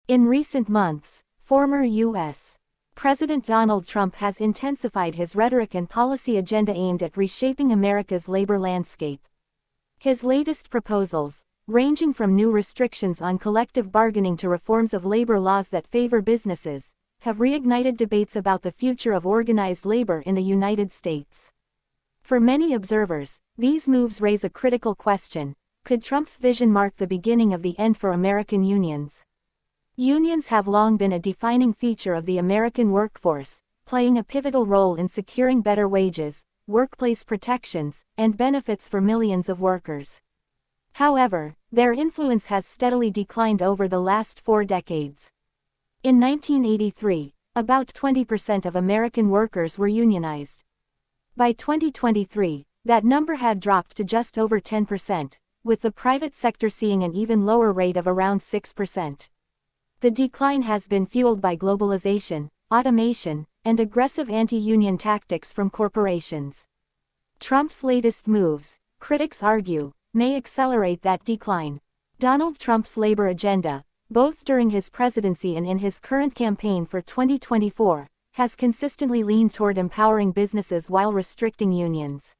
In recent months, former U.S. President Donald Trump has intensified his rhetoric and policy agenda aimed at reshaping America's labor landscape. His latest proposals, ranging from new restrictions on collective bargaining to reforms of labor laws that favor businesses, have reignited debates about the future of organized labor in the United States. For many observers, these moves raise a critical question: could Trump's vision mark the beginning of the end for American unions? Unions have long been a defining feature of the American workforce, playing a pivotal role in securing better wages, workplace protections, and benefits for millions of workers. However, their influence has steadily declined over the last 4 decades. In 1983, about 20% of American workers were unionized. By 2023, that number had dropped to just over 10%, with the private sector seeing an even lower rate of around 6%. The decline has been fueled by globalization, automation, and aggressive anti-union tactics from corporations. Trump's latest moves, critics argue, may accelerate that decline. Donald Trump's labor agenda, both during his presidency and in his current campaign for 2024, has consistently leaned toward empowering businesses while restricting unions.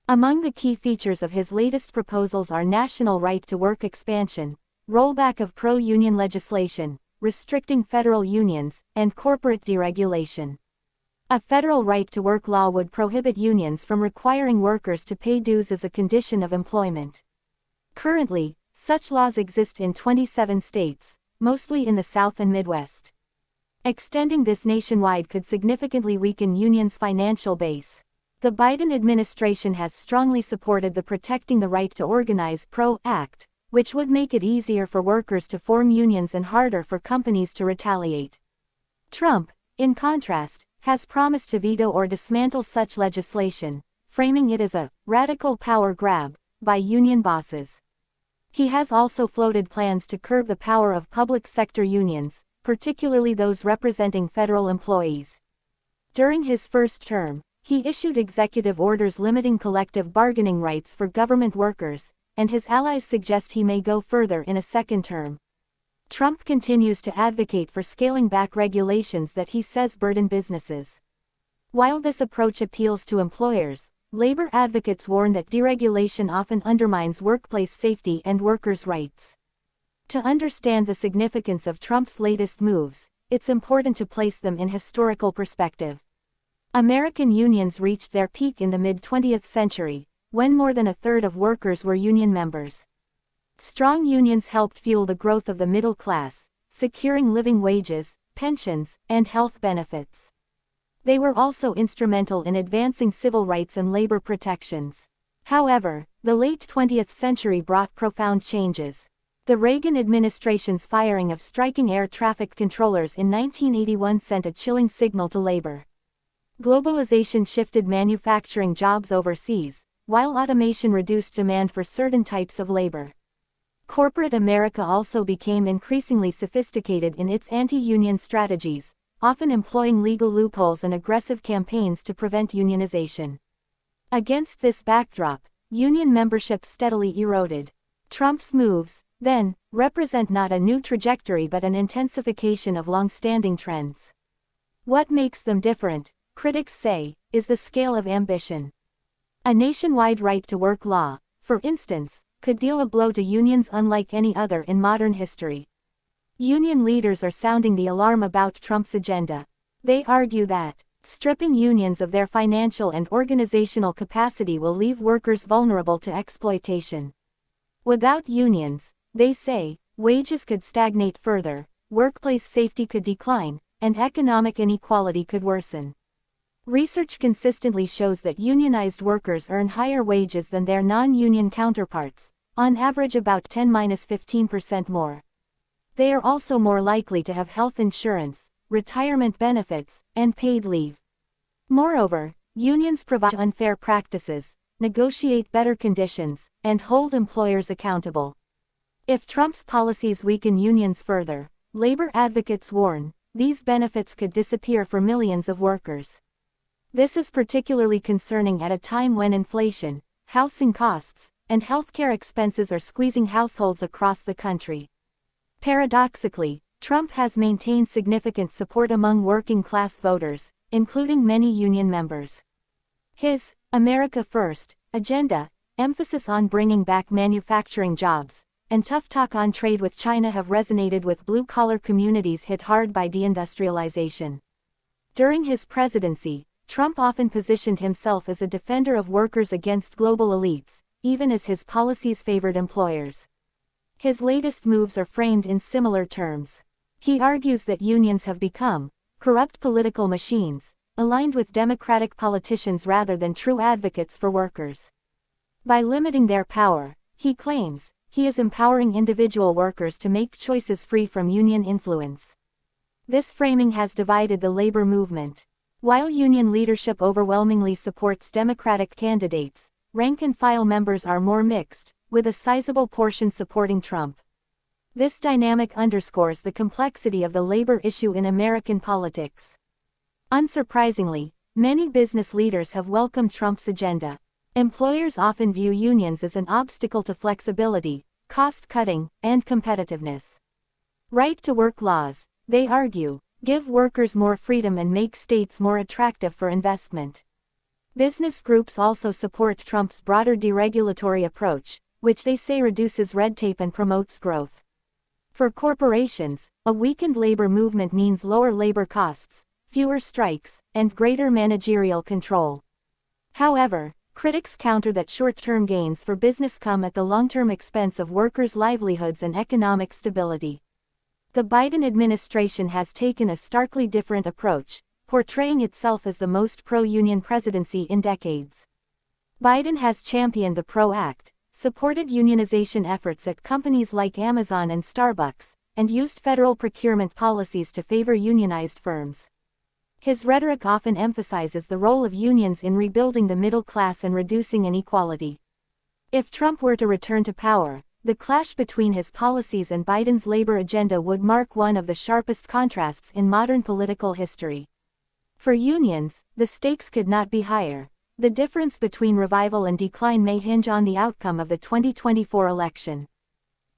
Among the key features of his latest proposals are national right-to-work expansion, rollback of pro-union legislation, restricting federal unions, and corporate deregulation. A federal right-to-work law would prohibit unions from requiring workers to pay dues as a condition of employment. Currently, such laws exist in 27 states, mostly in the South and Midwest. Extending this nationwide could significantly weaken unions' financial base. The Biden administration has strongly supported the Protecting the Right to Organize (PRO) Act, which would make it easier for workers to form unions and harder for companies to retaliate. Trump, in contrast, has promised to veto or dismantle such legislation, framing it as a radical power grab by union bosses. He has also floated plans to curb the power of public sector unions, particularly those representing federal employees. During his first term, he issued executive orders limiting collective bargaining rights for government workers, and his allies suggest he may go further in a second term. Trump continues to advocate for scaling back regulations that he says burden businesses. While this approach appeals to employers, labor advocates warn that deregulation often undermines workplace safety and workers' rights. To understand the significance of Trump's latest moves, it's important to place them in historical perspective. American unions reached their peak in the mid-20th century, when more than a third of workers were union members. Strong unions helped fuel the growth of the middle class, securing living wages, pensions, and health benefits. They were also instrumental in advancing civil rights and labor protections. However, the late 20th century brought profound changes. The Reagan administration's firing of striking air traffic controllers in 1981 sent a chilling signal to labor. Globalization shifted manufacturing jobs overseas, while automation reduced demand for certain types of labor. Corporate America also became increasingly sophisticated in its anti-union strategies, often employing legal loopholes and aggressive campaigns to prevent unionization. Against this backdrop, union membership steadily eroded. Trump's moves, then, represent not a new trajectory but an intensification of long-standing trends. What makes them different, critics say, is the scale of ambition. A nationwide right-to-work law, for instance, could deal a blow to unions unlike any other in modern history. Union leaders are sounding the alarm about Trump's agenda. They argue that stripping unions of their financial and organizational capacity will leave workers vulnerable to exploitation. Without unions, they say, wages could stagnate further, workplace safety could decline, and economic inequality could worsen. Research consistently shows that unionized workers earn higher wages than their non-union counterparts, on average about 10–15% more. They are also more likely to have health insurance, retirement benefits, and paid leave. Moreover, unions provide unfair practices, negotiate better conditions, and hold employers accountable. If Trump's policies weaken unions further, labor advocates warn, these benefits could disappear for millions of workers. This is particularly concerning at a time when inflation, housing costs, and healthcare expenses are squeezing households across the country. Paradoxically, Trump has maintained significant support among working-class voters, including many union members. His America First agenda, emphasis on bringing back manufacturing jobs, and tough talk on trade with China have resonated with blue-collar communities hit hard by deindustrialization. During his presidency, Trump often positioned himself as a defender of workers against global elites, even as his policies favored employers. His latest moves are framed in similar terms. He argues that unions have become corrupt political machines, aligned with Democratic politicians rather than true advocates for workers. By limiting their power, he claims, he is empowering individual workers to make choices free from union influence. This framing has divided the labor movement. While union leadership overwhelmingly supports Democratic candidates, rank-and-file members are more mixed, with a sizable portion supporting Trump. This dynamic underscores the complexity of the labor issue in American politics. Unsurprisingly, many business leaders have welcomed Trump's agenda. Employers often view unions as an obstacle to flexibility, cost-cutting, and competitiveness. Right-to-work laws, they argue, give workers more freedom and make states more attractive for investment. Business groups also support Trump's broader deregulatory approach, which they say reduces red tape and promotes growth. For corporations, a weakened labor movement means lower labor costs, fewer strikes, and greater managerial control. However, critics counter that short-term gains for business come at the long-term expense of workers' livelihoods and economic stability. The Biden administration has taken a starkly different approach, portraying itself as the most pro-union presidency in decades. Biden has championed the PRO Act, supported unionization efforts at companies like Amazon and Starbucks, and used federal procurement policies to favor unionized firms. His rhetoric often emphasizes the role of unions in rebuilding the middle class and reducing inequality. If Trump were to return to power, the clash between his policies and Biden's labor agenda would mark one of the sharpest contrasts in modern political history. For unions, the stakes could not be higher. The difference between revival and decline may hinge on the outcome of the 2024 election.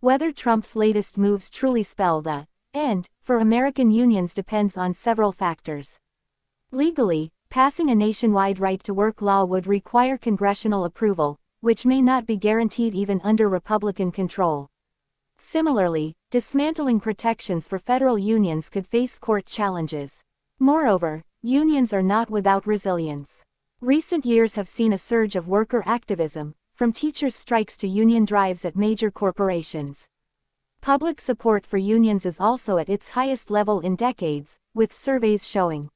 Whether Trump's latest moves truly spell the end for American unions depends on several factors. Legally, passing a nationwide right-to-work law would require congressional approval, which may not be guaranteed even under Republican control. Similarly, dismantling protections for federal unions could face court challenges. Moreover, unions are not without resilience. Recent years have seen a surge of worker activism, from teachers' strikes to union drives at major corporations. Public support for unions is also at its highest level in decades, with surveys showing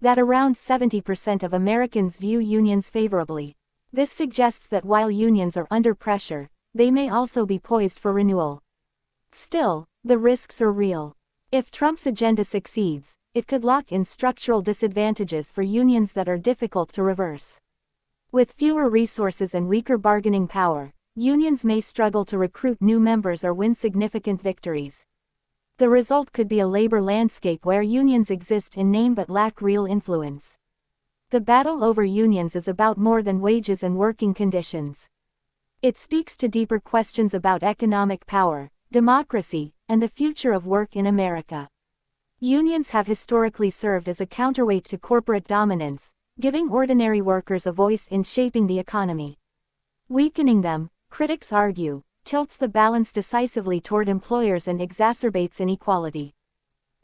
that around 70% of Americans view unions favorably. This suggests that while unions are under pressure, they may also be poised for renewal. Still, the risks are real. If Trump's agenda succeeds, it could lock in structural disadvantages for unions that are difficult to reverse. With fewer resources and weaker bargaining power, unions may struggle to recruit new members or win significant victories. The result could be a labor landscape where unions exist in name but lack real influence. The battle over unions is about more than wages and working conditions. It speaks to deeper questions about economic power, democracy, and the future of work in America. Unions have historically served as a counterweight to corporate dominance, giving ordinary workers a voice in shaping the economy. Weakening them, critics argue, tilts the balance decisively toward employers and exacerbates inequality.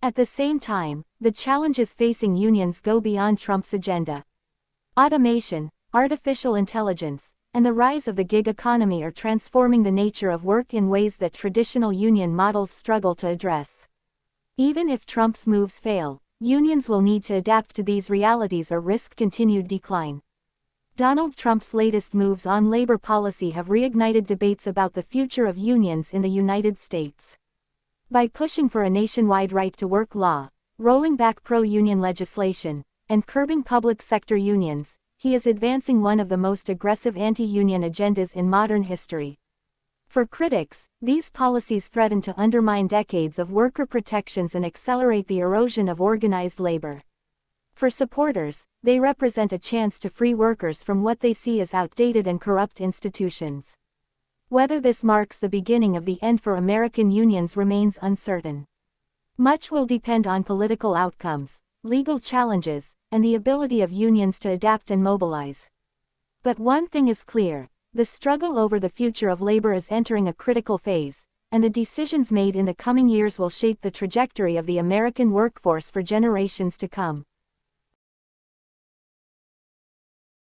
At the same time, the challenges facing unions go beyond Trump's agenda. Automation, artificial intelligence, and the rise of the gig economy are transforming the nature of work in ways that traditional union models struggle to address. Even if Trump's moves fail, unions will need to adapt to these realities or risk continued decline. Donald Trump's latest moves on labor policy have reignited debates about the future of unions in the United States. By pushing for a nationwide right-to-work law, rolling back pro-union legislation, and curbing public sector unions, he is advancing one of the most aggressive anti-union agendas in modern history. For critics, these policies threaten to undermine decades of worker protections and accelerate the erosion of organized labor. For supporters, they represent a chance to free workers from what they see as outdated and corrupt institutions. Whether this marks the beginning of the end for American unions remains uncertain. Much will depend on political outcomes, legal challenges, and the ability of unions to adapt and mobilize. But one thing is clear: the struggle over the future of labor is entering a critical phase, and the decisions made in the coming years will shape the trajectory of the American workforce for generations to come.